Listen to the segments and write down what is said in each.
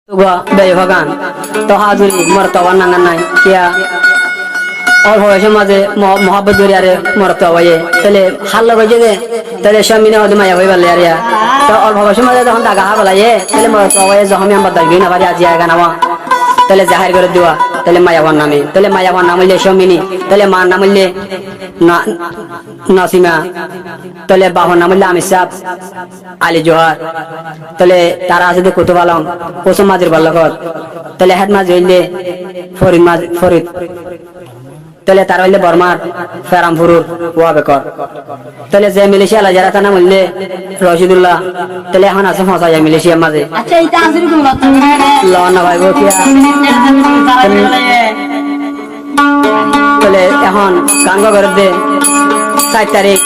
বেভাগান তো হাজুরি মরতবা নাঙ্গান নাই কিয়া অল হয়েছে মাঝে মহাব্বত করি আরে মরতবা তাহলে হাল লাগাইছে যে তাহলে স্বামীনে হয়তো মায়া হয়ে পারলে আরিয়া তো অল্প বয়সের মাঝে যখন দাগা হা বলাইয়ে তাহলে মরতবা যখন আমার দাগি না পারি আজি আগে নামা তাহলে জাহির করে দেওয়া তাহলে মায়াবার নামে তাহলে মায়াবার নাম হইলে স্বামিনী তাহলে মার নাম হইলে নাসিমা তাহলে বাবার নাম হইলে আমির সাহ আলী জোহার তাহলে তারা আছে যে কুতুব আলম কুসুম মাঝির বাল্যকর তাহলে হেড মাঝি হইলে ফরিদ তাহলে তারা হইলে বর্মার ফেরামপুরুর ওয়া বেকর তাহলে যে মিলিশিয়া লাজারা থানা হইলে রশিদুল্লাহ তাহলে এখন আছে ফসা যায় মিলিশিয়ার মাঝে আচ্ছা এটা আসলে কোন কথা লওনা ভাই গো কিয়া তাহলে এখন কাঙ্গ করে দে 7 তারিখ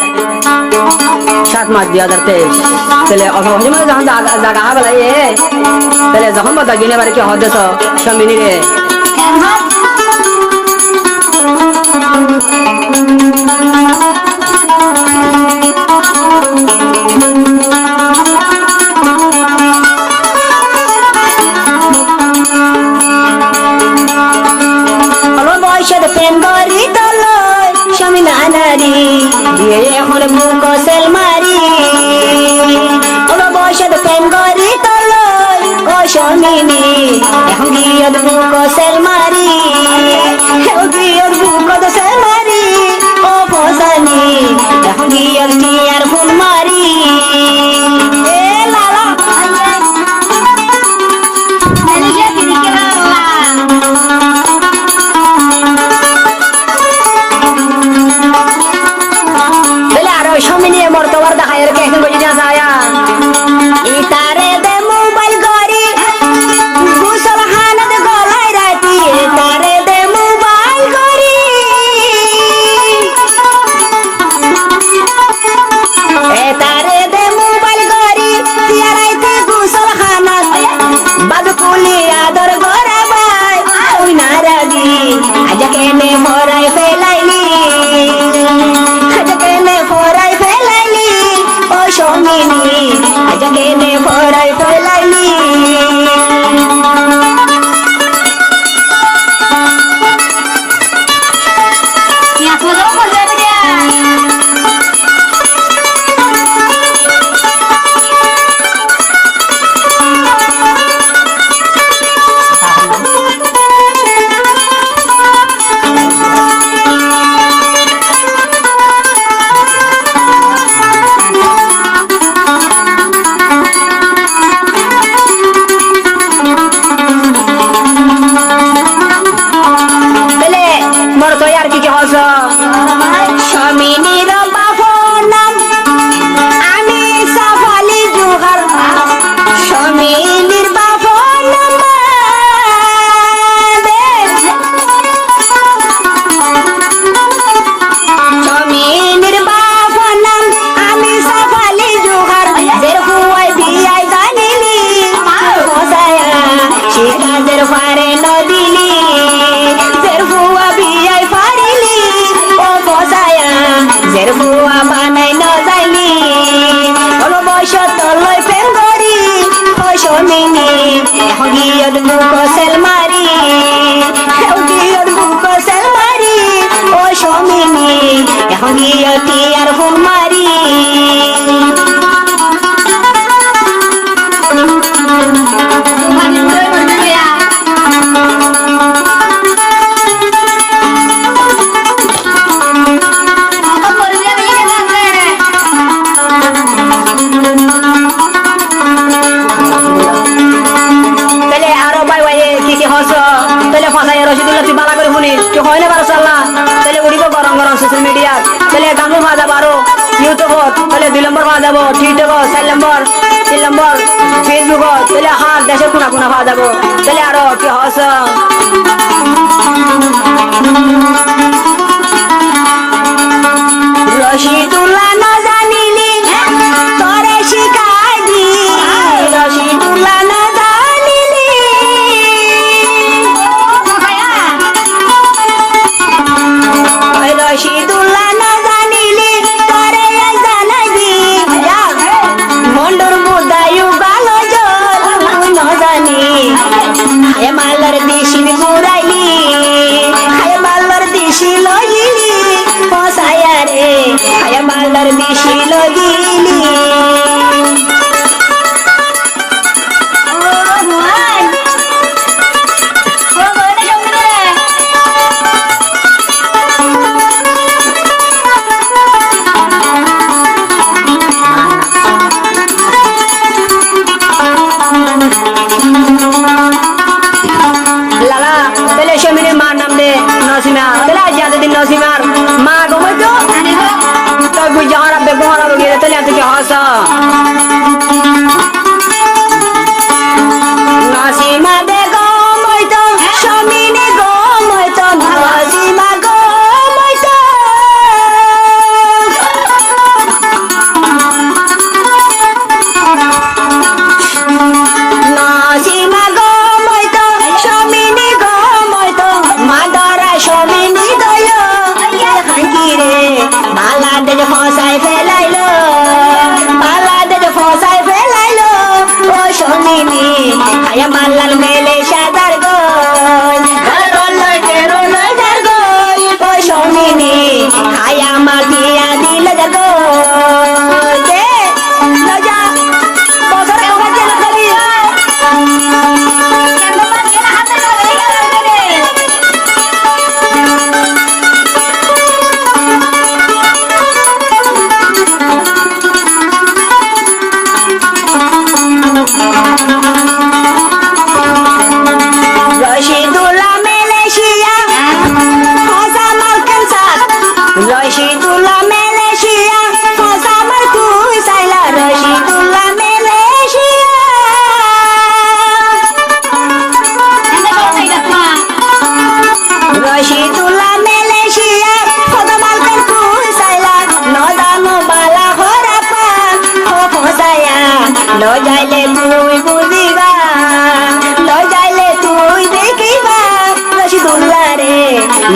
7 মাস 2023 তাহলে অসম যখন জাগা হা বেলায় তাহলে যখন বদা গিনে বারে কি হদেছ স্বামীনি রে প্রেম করি তলয় স্বামী নানারি দিয়ে এখন বুক সেল মারি ওলো বয়সের প্রেম করি তলয় ও স্বামীনি এখন গিয়ে বুক সেল মারি গিয়ে বুক সেল মারি ও ফসানি এখন গিয়ে টিয়ার ফুল মারি এ লালা স্বামীনি মর্তবার দেখায় রেখে এখন বুঝি না যায় ইতারে দে মোবাইল গরি গুসল হানত গলায় রাতি ইতারে দে মোবাইল গরি ইতারে দে মোবাইল গরি তিয়ারাইতে গুসল হানত বাদকুলি আদর গরাবাই ওই নারাগি আজ কেনে ভরাই ফেলাইলি স্বামীনি আজ কেনে ভরাই ফেলাইলি স্বামীনির বাবার নাম আমি সাফালি জোহার স্বামীনির বাবার নাম স্বামীনির বাবার নাম আমি সাফালি জোহার দের হুয়াই বিয়াই জানিলি ফসায়া শিকাজের পারে নদিলি দের হুয়া বিয়াই পারিলি জের বুয়া বানাই ন যাইলি ওলো বয়স তলয় প্রেম করি ও স্বামীনি এখন গিয়ত বুক সেল মারি গিয়ত বুক সেল মারি ও স্বামীনি এখন গিয়তি আর ফুল মারি রশিদুল্লাহ তুই বালা করে শুনিস তুই হয় না বারো সাল্লাহ তাহলে উড়িব গরম গরম সোশ্যাল মিডিয়া তাহলে গানও পাওয়া যাবো আরো ইউটিউবত তাহলে 2 নম্বর পাওয়া যাবো টিকটকত 4 নম্বর 3 নম্বর ফেসবুকত তাহলে হার দেশের কোনা কোনা পাওয়া যাবো তাহলে আরো কি হস রশিদুল্লাহ না জানিলি তোরে শিখাই দি রশিদুল্লাহ না রশিদুল্লাহ না জানিলি তোরে জানাই দি মন্ডর বুদায়ু গালো জল না জানি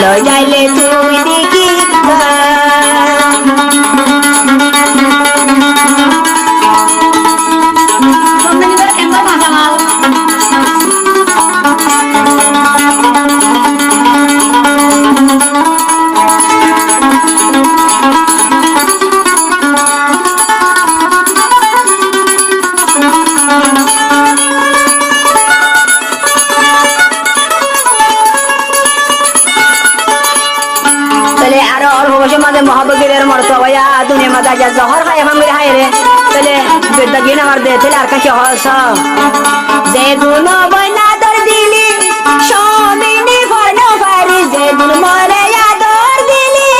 লই যাইলে তুই দেখি তাহলে আরো অল্প বয়সের মাঝে মহাবগিরের মরতো ভাইয়া দুনিয়া মাঝে আজ জহর খাই আমার মেরে হাই রে তাহলে বেদগিন আমার দে তাহলে আর কাছে হস যে গুণ বইনা দর দিলি সমিনি ফর্ণ পারি যে গুণ মরে আদর দিলি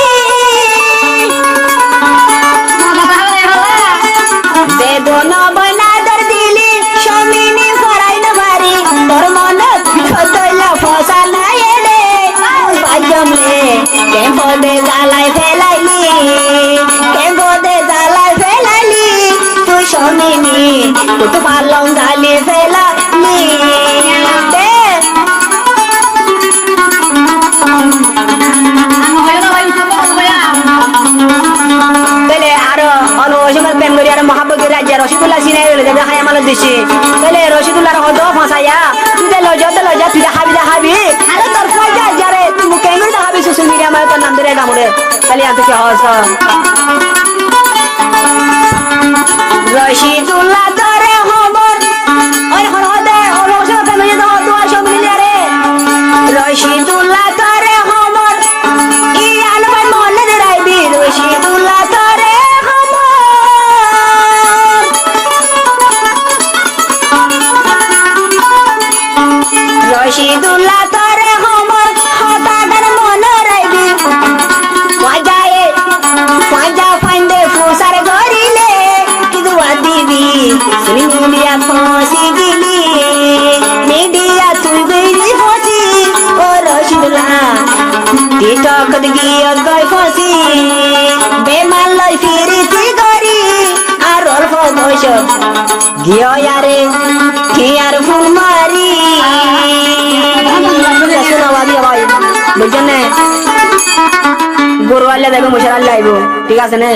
যে গুণ বইনা দর দিলি সমিনি ফরাই না পারি তোর মন কতলা ফসা নাই রে বাজমলে কেম্পদে জ্বালাই ফেলাইলি কেম্পদে জ্বালাই ফেলাইলি তুই শোনিনি কত পালং জ্বালি ফেলালি তাহলে আরো অলবসময় প্রেম করি আর মহাবগির রাজ্যে রসিদুল্লাহ সিনাই যাবে হাই আমার দিছি তাহলে রসিদুল্লাহর হদ ফাঁসাইয়া তুই লজা তুই দেখাবি আরে তোর পয়সা যারে তুই মুখে এমনি দেখাবি সোশ্যাল মিডিয়া আমার তোর নাম ধরে নামরে তাহলে আনতে কি হস রশিদুল্লাহ তোরে খবর ওই হদে অলবসময় প্রেম করি তো তুই সব মিলিয়ে রে রশিদুল্লাহ তোরে খবর ই আলবাই মনে রাইবি রশিদুল্লাহ তোরে রশিদুল্লাহ তোরে খবর হতাদার মনে রাইবি মজা ফাইন্দে ফুসার গরিলে কিন্তু দিবি শুনি মিডিয়া ফসি গিলি মিডিয়া তুই গইলি ফসি ও রশিদুল্লাহ টিকটক গিয়ে গই ফসি বেমান লই ফিরিতি গরি আর অল্প বয়স গিয়ে আরে কি আর ফুল মারি ভাই বুঝছেন গরু আল্লাহ দেখবে মশার আল্লাহ আইব ঠিক আছে না